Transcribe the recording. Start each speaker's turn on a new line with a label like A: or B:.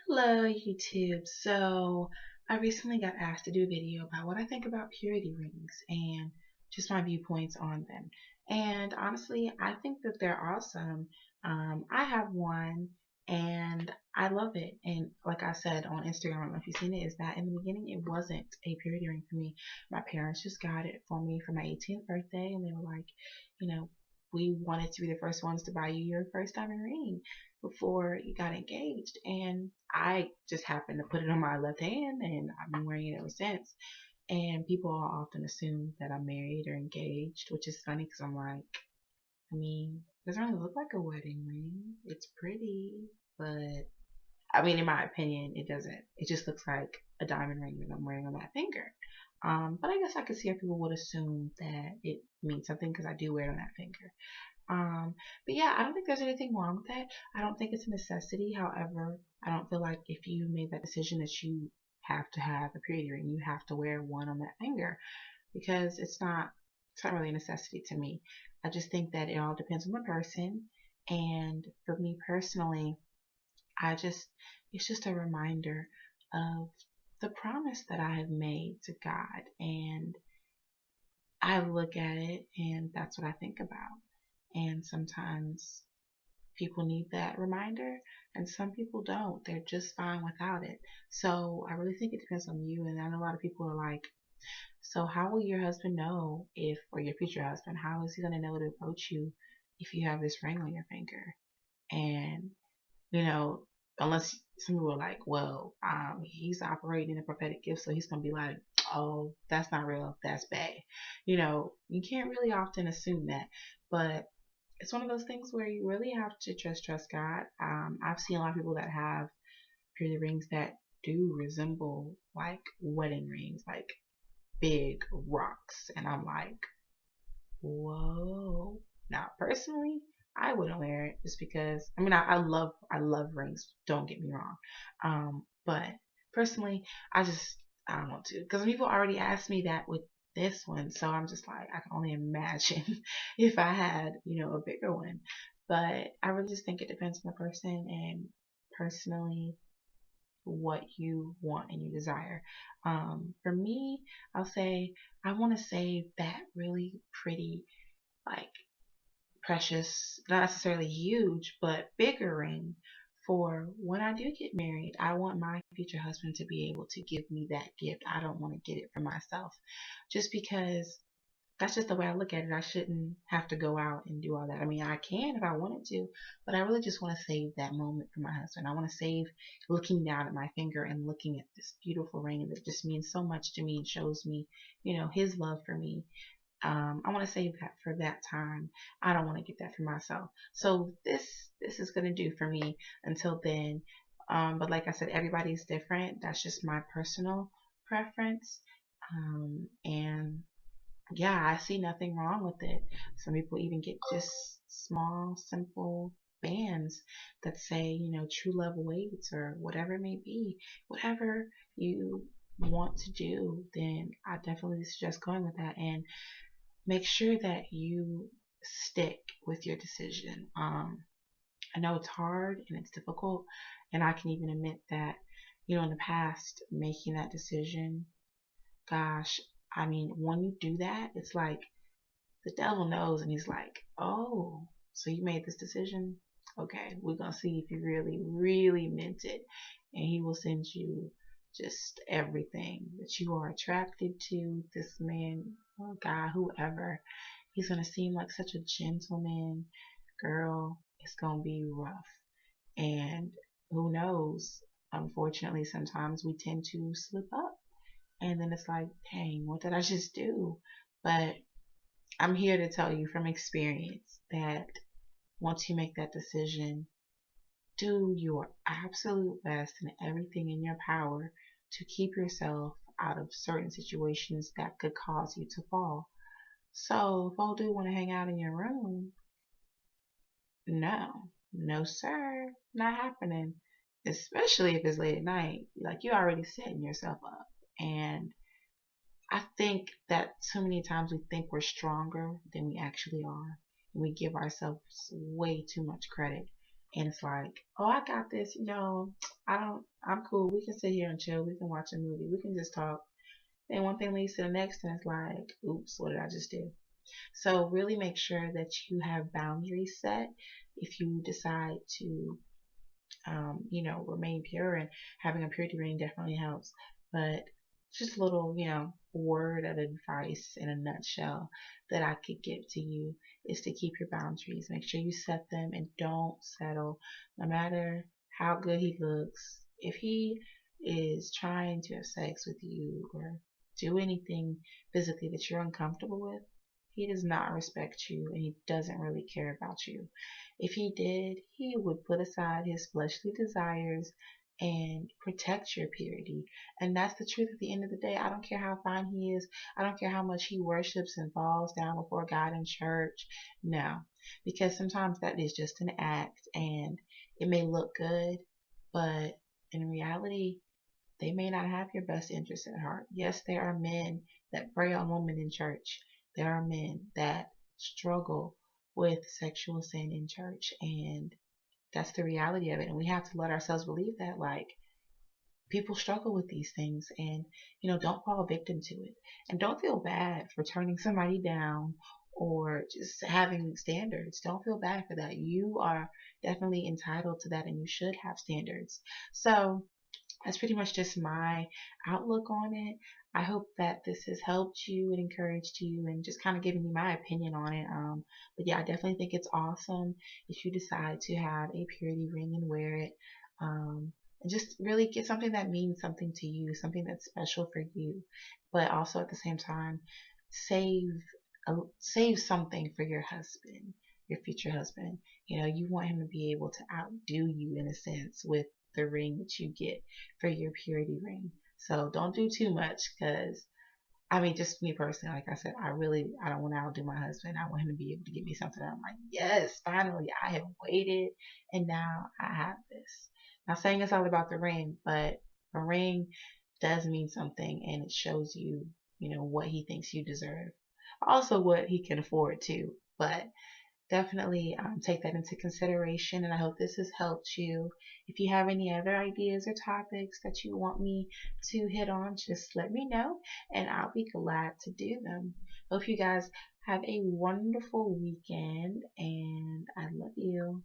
A: Hello, YouTube. So, I recently got asked to do a video about what I think about purity rings and just my viewpoints on them. And honestly, I think that they're awesome. I have one and I love it. And like I said on Instagram, I don't know if you've seen it, is that in the beginning it wasn't a purity ring for me. My parents just got it for me for my 18th birthday, and they were like, you know, we wanted to be the first ones to buy you your first diamond ring before you got engaged. And I just happened to put it on my left hand, and I've been wearing it ever since. And people often assume that I'm married or engaged, which is funny because I'm like, I mean, it doesn't really look like a wedding ring. It's pretty, but I mean, in my opinion, it doesn't. It just looks like a diamond ring that I'm wearing on that finger. But I guess I could see how people would assume that it means something because I do wear it on that finger. Um, but yeah, I don't think there's anything wrong with that. I don't think it's a necessity. However, I don't feel like if you made that decision that you have to have a purity ring, you have to wear one on that finger because it's not really a necessity to me. I just think that it all depends on the person. And for me personally, I just it's just a reminder of the promise that I have made to God, and I look at it and that's what I think about. And sometimes people need that reminder, and some people don't. They're just fine without it. So I really think it depends on you. And I know a lot of people are like, so how will your husband know if, or your future husband, how is he going to know to approach you if you have this ring on your finger? And, you know, unless some people are like, well, he's operating in a prophetic gift, so he's going to be like, oh, that's not real, that's bad. You can't really often assume that. But it's one of those things where you really have to trust God. I've seen a lot of people that have purity rings that do resemble like wedding rings, like big rocks, and I'm like, whoa. Now, personally, I wouldn't wear it just because. I mean, I love rings. Don't get me wrong, but personally, I don't want to because people already asked me that with this one, so I'm just like I can only imagine if I had a bigger one. But I really just think it depends on the person and personally what you want and you desire. For me, I'll say I want to save that really pretty, like precious, not necessarily huge, but bigger ring for when I do get married. I want my future husband to be able to give me that gift. I don't want to get it for myself just because that's just the way I look at it. I shouldn't have to go out and do all that. I mean, I can if I wanted to, but I really just want to save that moment for my husband. I want to save looking down at my finger and looking at this beautiful ring that just means so much to me and shows me, his love for me. I want to save that for that time. I don't want to get that for myself. So this is gonna do for me until then. But like I said, everybody's different. That's just my personal preference. And yeah, I see nothing wrong with it. Some people even get just small, simple bands that say, true love waits or whatever it may be. Whatever you want to do, then I definitely suggest going with that and make sure that you stick with your decision. I know it's hard and it's difficult, and I can even admit that, in the past, making that decision, gosh, I mean, when you do that, it's like the devil knows, and he's like, oh, so you made this decision? Okay, we're gonna see if you really, really meant it. And he will send you just everything that you are attracted to, this man or guy, whoever. He's gonna seem like such a gentleman. Girl, it's gonna be rough. And who knows? Unfortunately, sometimes we tend to slip up. And then it's like, dang, what did I just do? But I'm here to tell you from experience that once you make that decision, do your absolute best and everything in your power to keep yourself out of certain situations that could cause you to fall. So, if all do want to hang out in your room, no, no, sir, not happening. Especially if it's late at night, like you're already setting yourself up. And I think that too many times we think we're stronger than we actually are. We give ourselves way too much credit. and it's like, oh, I got this, I'm cool. We can sit here and chill. We can watch a movie. We can just talk. Then one thing leads to the next, and it's like, oops, what did I just do? So really make sure that you have boundaries set if you decide to, remain pure, and having a purity ring definitely helps. But just a little, word of advice in a nutshell that I could give to you is to keep your boundaries. Make sure you set them and don't settle, no matter how good he looks. If he is trying to have sex with you or do anything physically that you're uncomfortable with, he does not respect you and he doesn't really care about you. If he did, he would put aside his fleshly desires and protect your purity. And that's the truth at the end of the day. I don't care how fine he is. I don't care how much he worships and falls down before God in church. No, because sometimes that is just an act and it may look good, but in reality, they may not have your best interest at heart. Yes, there are men that prey on women in church. There are men that struggle with sexual sin in church, and that's the reality of it. And we have to let ourselves believe that, like, people struggle with these things, and don't fall victim to it. And don't feel bad for turning somebody down or just having standards. Don't feel bad for that. You are definitely entitled to that, and you should have standards. So that's pretty much just my outlook on it. I hope that this has helped you and encouraged you and just kind of given you my opinion on it. But yeah, I definitely think it's awesome if you decide to have a purity ring and wear it. And just really get something that means something to you, something that's special for you, but also at the same time, save save something for your husband, your future husband. You want him to be able to outdo you in a sense with the ring that you get for your purity ring. So don't do too much, because I mean, just me personally, like I said, I don't want to outdo my husband. I want him to be able to give me something that I'm like, yes, finally, I have waited and now I have this. Not saying it's all about the ring, but a ring does mean something, and it shows you, what he thinks you deserve. Also what he can afford to. But definitely take that into consideration, and I hope this has helped you. If you have any other ideas or topics that you want me to hit on, just let me know and I'll be glad to do them. Hope you guys have a wonderful weekend, and I love you.